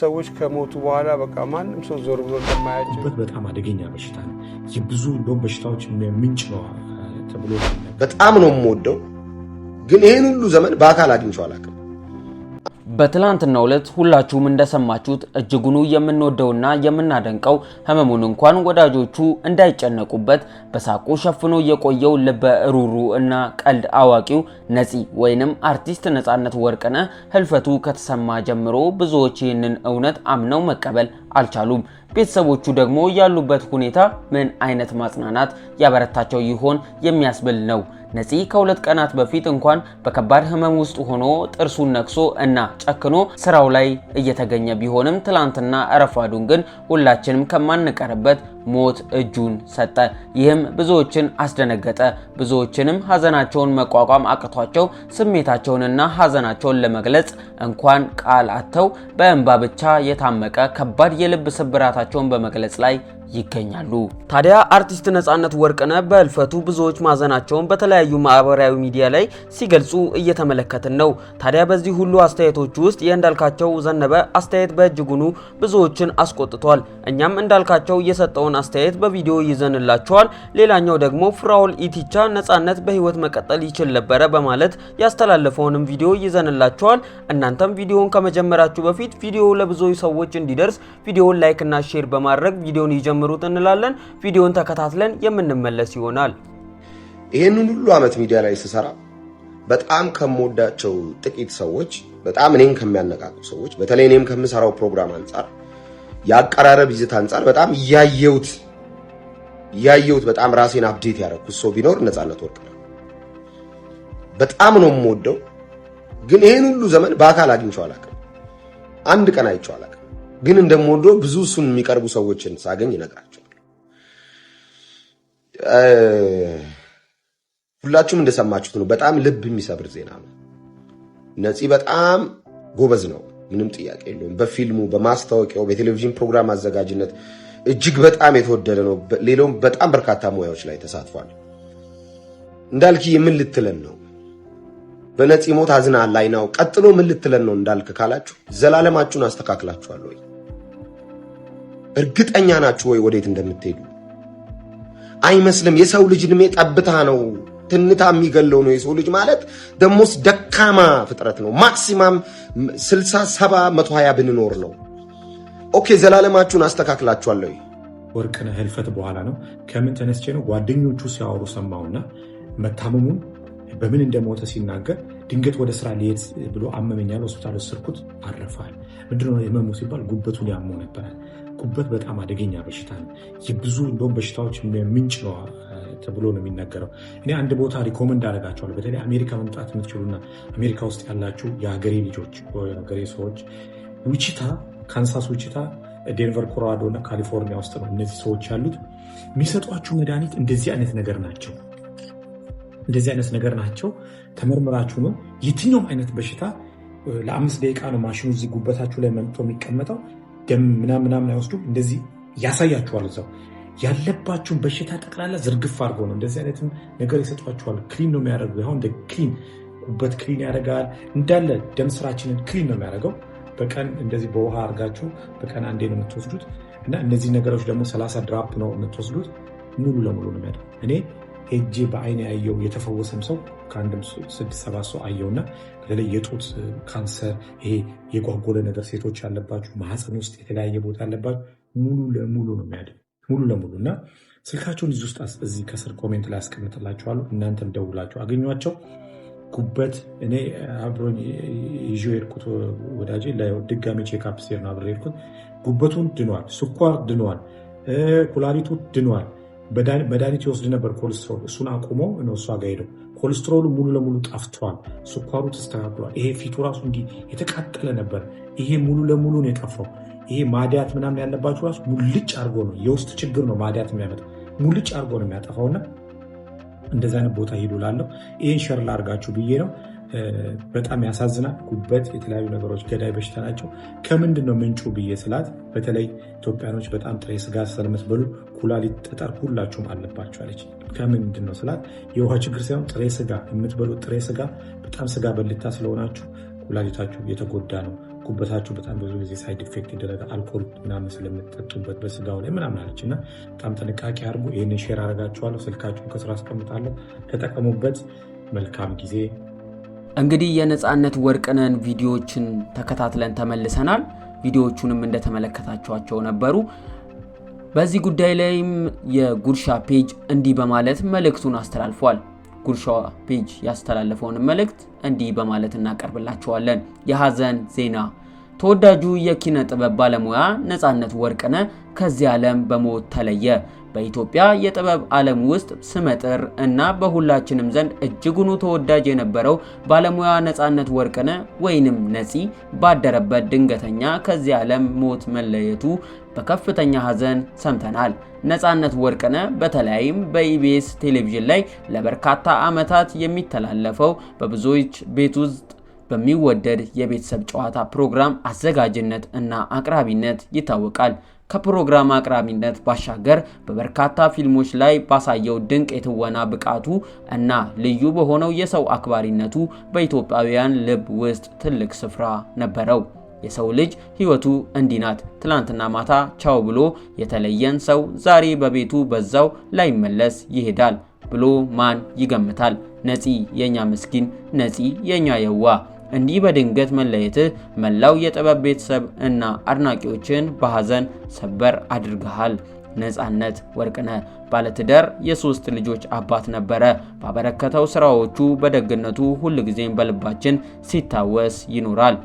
ሰዎች ከሞቱ በኋላ በቃ ማንም ሰው ዞር ብሎ እንደማያቸው በጣም አደገኛ በሽታ ነው። የብዙ እንደውም በሽታዎች ምንጭ ነው ተብሎ በጣም ነው የምወደው፣ ግን ይሄን ሁሉ ዘመን በአካል አግኝቼው አላውቅም። በትላንትናው ዕለት ሁላችሁም እንደሰማችሁት እጅጉኑ የምንወደውና የምናደንቀው ህመሙን እንኳን ወዳጆቹ እንዳይጨነቁበት በሳቁ ሸፍኖ የቆየው ልበ ሩሩ እና ቀልድ አዋቂው ነፂ ወይንም አርቲስት ነፃነት ወርቅነህ ህልፈቱ ከተሰማ ጀምሮ ብዙዎች ይህንን እውነት አምነው መቀበል አልቻሉም። ቤተሰቦቹ ደግሞ ያሉበት ሁኔታ ምን አይነት ማጽናናት ያበረታቸው ይሆን የሚያስብል ነው። ነፂ ከሁለት ቀናት በፊት እንኳን በከባድ ህመም ውስጥ ሆኖ ጥርሱን ነክሶ እና ጨክኖ ስራው ላይ እየተገኘ ቢሆንም ትላንትና ረፋዱን ግን ሁላችንም ከማንቀርበት ሞት እጁን ሰጠ። ይህም ብዙዎችን አስደነገጠ። ብዙዎችንም ሀዘናቸውን መቋቋም አቅቷቸው ስሜታቸውንና ሀዘናቸውን ለመግለጽ እንኳን ቃል አጥተው በእንባ ብቻ የታመቀ ከባድ የልብ ስብራታቸውን በመግለጽ ላይ ይገኛሉ። ታዲያ አርቲስት ነፃነት ወርቅነህ በህልፈቱ ብዙዎች ማዘናቸውን በተለያዩ ማህበራዊ ሚዲያ ላይ ሲገልጹ እየተመለከትን ነው። ታዲያ በዚህ ሁሉ አስተያየቶች ውስጥ የእንዳልካቸው ዘነበ አስተያየት በእጅጉኑ ብዙዎችን አስቆጥቷል። እኛም እንዳልካቸው የሰጠውን አስተያየት በቪዲዮ ይዘንላችኋል። ሌላኛው ደግሞ ፍራኦል ኢቲቻ ነፃነት በህይወት መቀጠል ይችል ነበረ በማለት ያስተላለፈውንም ቪዲዮ ይዘንላችኋል። እናንተም ቪዲዮውን ከመጀመራችሁ በፊት ቪዲዮ ለብዙ ሰዎች እንዲደርስ ቪዲዮውን ላይክ እና ሼር በማድረግ ቪዲዮውን ይጀምሩት እንላለን። ቪዲዮውን ተከታትለን የምንመለስ ይሆናል። ይሄንን ሁሉ አመት ሚዲያ ላይ ስሰራ በጣም ከመወዳቸው ጥቂት ሰዎች፣ በጣም እኔን ከሚያነቃቁ ሰዎች፣ በተለይ እኔም ከምሰራው ፕሮግራም አንፃር ያቀራረብ ይዘት አንፃር በጣም ያየሁት በጣም ራሴን አፕዴት ያደረኩት ሰው ቢኖር ነፃነት ወርቅነህ በጣም ነው የምወደው፣ ግን ይሄን ሁሉ ዘመን በአካል አግኝቼው አላውቅም። አንድ ቀን አይቼው አላውቅም። ግን እንደምወደው ብዙ እሱን የሚቀርቡ ሰዎችን ሳገኝ ይነግራቸዋል። ሁላችሁም እንደሰማችሁት ነው። በጣም ልብ የሚሰብር ዜና ነው። ነፂ በጣም ጎበዝ ነው፣ ምንም ጥያቄ የለውም። በፊልሙ፣ በማስታወቂያው፣ በቴሌቪዥን ፕሮግራም አዘጋጅነት እጅግ በጣም የተወደደ ነው። ሌላውም በጣም በርካታ ሙያዎች ላይ ተሳትፏል። እንዳልክ ምን ልትለን ነው? በነፂ ሞት አዝናል ላይ ነው። ቀጥሎ ምን ልትለን ነው እንዳልክ ካላችሁ ዘላለማችሁን አስተካክላችኋል ወይ? እርግጠኛ ናችሁ ወይ ወዴት እንደምትሄዱ? አይመስልም። የሰው ልጅ እድሜ ጠብታ ነው፣ ትንታ የሚገለው ነው። የሰው ልጅ ማለት ደሞስ ደካማ ፍጥረት ነው። ማክሲማም 60 70 120 ብንኖር ነው። ኦኬ፣ ዘላለማችሁን አስተካክላችኋል ወይ? ወርቅነህ ህልፈት በኋላ ነው ከምን ተነስቼ ነው ጓደኞቹ ሲያወሩ ሰማውና መታመሙን በምን እንደሞተ ሲናገር ድንገት ወደ ስራ ሊሄድ ብሎ አመመኛል፣ ሆስፒታል ወሰድኩት፣ አረፋል። ምንድነው የመሙ ሲባል ጉበቱን ያመው ነበር። ጉበት በጣም አደገኛ በሽታ ነው። የብዙ እንደውም በሽታዎች ምንጭ ነው ተብሎ ነው የሚነገረው። እኔ አንድ ቦታ ሪኮመንድ አደርጋቸዋለሁ። በተለይ አሜሪካ መምጣት የምትችሉና አሜሪካ ውስጥ ያላችሁ የሀገሬ ልጆች፣ የሀገሬ ሰዎች፣ ዊቺታ፣ ካንሳስ ዊቺታ፣ ዴንቨር ኮሎራዶ እና ካሊፎርኒያ ውስጥ ነው እነዚህ ሰዎች ያሉት። የሚሰጧችሁ መድኃኒት እንደዚህ አይነት ነገር ናቸው። ተመርምራችሁ ነው። የትኛውም አይነት በሽታ ለ5 ደቂቃ ነው ማሽኑ እዚህ ጉበታችሁ ላይ መምቶ የሚቀመጠው። ደም ምናምን አይወስዱም። እንደዚህ ያሳያችኋል። እዛው ያለባችሁን በሽታ ጠቅላላ ዝርግፍ አድርጎ ነው እንደዚህ አይነት ነገር ይሰጧችኋል። ክሊን ነው የሚያደርጉ። አሁን ክሊን ጉበት ክሊን ያደርጋል። እንዳለ ደም ስራችንን ክሊን ነው የሚያደርገው። በቀን እንደዚህ በውሃ አድርጋችሁ በቀን አንዴ ነው የምትወስዱት እና እነዚህ ነገሮች ደግሞ 30 ድራፕ ነው የምትወስዱት። ሙሉ ለሙሉ ነው የሚያደርጉ። እኔ ሄጄ በአይን ያየው የተፈወሰም ሰው ከአንድም 6-7 ሰው አየውና በተለይ የጡት ካንሰር፣ ይሄ የጓጎለ ነገር ሴቶች ያለባችሁ፣ ማህፀን ውስጥ የተለያየ ቦታ ያለባችሁ ሙሉ ለሙሉ ነው የሚያድን። ሙሉ ለሙሉ እና ስልካቸውን እዚህ ውስጥ እዚህ ከስር ኮሜንት ላይ አስቀምጥላችኋለሁ። እናንተም ደውላችሁ አገኟቸው። ጉበት እኔ አብሮኝ ይዞ የሄድኩት ወዳጄ ለድጋሚ ቼክአፕ ሲሄድ ነው አብሬ የሄድኩት። ጉበቱን ድኗል፣ ስኳር ድኗል፣ ኩላሊቱ ድኗል። መድኃኒት ይወስድ ነበር ኮሌስትሮል፣ እሱን አቁሞ ነው እሷ ጋር ሄደው ኮሌስትሮሉ ሙሉ ለሙሉ ጠፍቷል። ስኳሩ ተስተካክሏል። ይሄ ፊቱ ራሱ እንዲህ የተቃጠለ ነበር። ይሄ ሙሉ ለሙሉ ነው የጠፋው። ይሄ ማዲያት ምናምን ያለባችሁ ራሱ ሙልጭ አድርጎ ነው፣ የውስጥ ችግር ነው ማዲያት የሚያመጣው፣ ሙልጭ አድርጎ ነው የሚያጠፋውና እንደዛ አይነት ቦታ ሄዶ ላለው ይሄን ሸር ላርጋችሁ ብዬ ነው። በጣም ያሳዝናል። ጉበት የተለያዩ ነገሮች ገዳይ በሽታ ናቸው። ከምንድን ነው ምንጩ ብዬ ስላት በተለይ ኢትዮጵያኖች በጣም ጥሬ ስጋ ስለምትበሉ ኩላሊት፣ ጠጠር ሁላችሁም አለባችሁ አለች። ከምንድን ነው ስላት የውሃ ችግር ሳይሆን ጥሬ ስጋ የምትበሉት ጥሬ ስጋ በጣም ስጋ በልታ ስለሆናችሁ ኩላሊታችሁ የተጎዳ ነው። ጉበታችሁ በጣም ብዙ ጊዜ ሳይድ ኢፌክት ይደረጋል አልኮል ምናምን ስለምትጠጡበት በስጋው ላይ ምናምን አለችና በጣም ጥንቃቄ አድርጉ። ይሄንን ሼር አደርጋችኋለሁ። ስልካችሁን ከስራ አስቀምጣለሁ። ተጠቀሙበት። መልካም ጊዜ። እንግዲህ የነጻነት ወርቅነህን ቪዲዮዎችን ተከታትለን ተመልሰናል። ቪዲዮዎቹንም እንደተመለከታችኋቸው ነበሩ። በዚህ ጉዳይ ላይም የጉርሻ ፔጅ እንዲህ በማለት መልእክቱን አስተላልፏል። ጉርሻ ፔጅ ያስተላለፈውን መልእክት እንዲህ በማለት እናቀርብላችኋለን። የሐዘን ዜና። ተወዳጁ የኪነ ጥበብ ባለሙያ ነጻነት ወርቅነህ ከዚህ ዓለም በሞት ተለየ። በኢትዮጵያ የጥበብ ዓለም ውስጥ ስመጥር እና በሁላችንም ዘንድ እጅጉኑ ተወዳጅ የነበረው ባለሙያ ነጻነት ወርቅነህ ወይንም ነፂ ባደረበት ድንገተኛ ከዚህ ዓለም ሞት መለየቱ በከፍተኛ ሐዘን ሰምተናል። ነጻነት ወርቅነህ በተለይም በኢቢኤስ ቴሌቪዥን ላይ ለበርካታ ዓመታት የሚተላለፈው በብዙዎች ቤት ውስጥ በሚወደድ የቤተሰብ ጨዋታ ፕሮግራም አዘጋጅነት እና አቅራቢነት ይታወቃል። ከፕሮግራም አቅራቢነት ባሻገር በበርካታ ፊልሞች ላይ ባሳየው ድንቅ የትወና ብቃቱ እና ልዩ በሆነው የሰው አክባሪነቱ በኢትዮጵያውያን ልብ ውስጥ ትልቅ ስፍራ ነበረው። የሰው ልጅ ህይወቱ እንዲህ ናት። ትላንትና ማታ ቻው ብሎ የተለየን ሰው ዛሬ በቤቱ በዛው ላይመለስ ይሄዳል ብሎ ማን ይገምታል? ነፂ የኛ ምስኪን፣ ነፂ የኛ የዋ፣ እንዲህ በድንገት መለየትህ መላው የጥበብ ቤተሰብ እና አድናቂዎችን በሐዘን ሰበር አድርገሃል። ነጻነት ወርቅነህ ባለትዳር የሶስት ልጆች አባት ነበረ። ባበረከተው ስራዎቹ በደግነቱ ሁልጊዜም በልባችን ሲታወስ ይኖራል።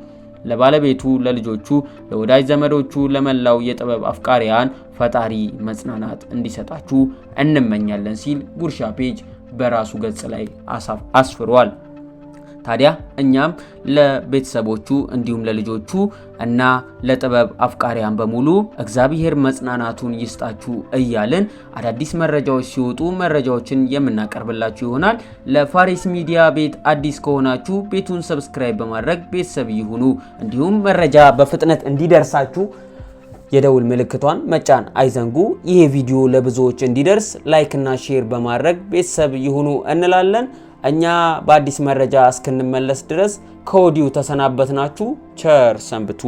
ለባለቤቱ፣ ለልጆቹ፣ ለወዳጅ ዘመዶቹ፣ ለመላው የጥበብ አፍቃሪያን ፈጣሪ መጽናናት እንዲሰጣችሁ እንመኛለን ሲል ጉርሻ ፔጅ በራሱ ገጽ ላይ አስፍሯል። ታዲያ እኛም ለቤተሰቦቹ እንዲሁም ለልጆቹ እና ለጥበብ አፍቃሪያን በሙሉ እግዚአብሔር መጽናናቱን ይስጣችሁ እያልን አዳዲስ መረጃዎች ሲወጡ መረጃዎችን የምናቀርብላችሁ ይሆናል። ለፋሪስ ሚዲያ ቤት አዲስ ከሆናችሁ ቤቱን ሰብስክራይብ በማድረግ ቤተሰብ ይሁኑ። እንዲሁም መረጃ በፍጥነት እንዲደርሳችሁ የደውል ምልክቷን መጫን አይዘንጉ። ይሄ ቪዲዮ ለብዙዎች እንዲደርስ ላይክ እና ሼር በማድረግ ቤተሰብ ይሁኑ እንላለን። እኛ በአዲስ መረጃ እስክንመለስ ድረስ ከወዲሁ ተሰናበትናችሁ። ቸር ሰንብቱ።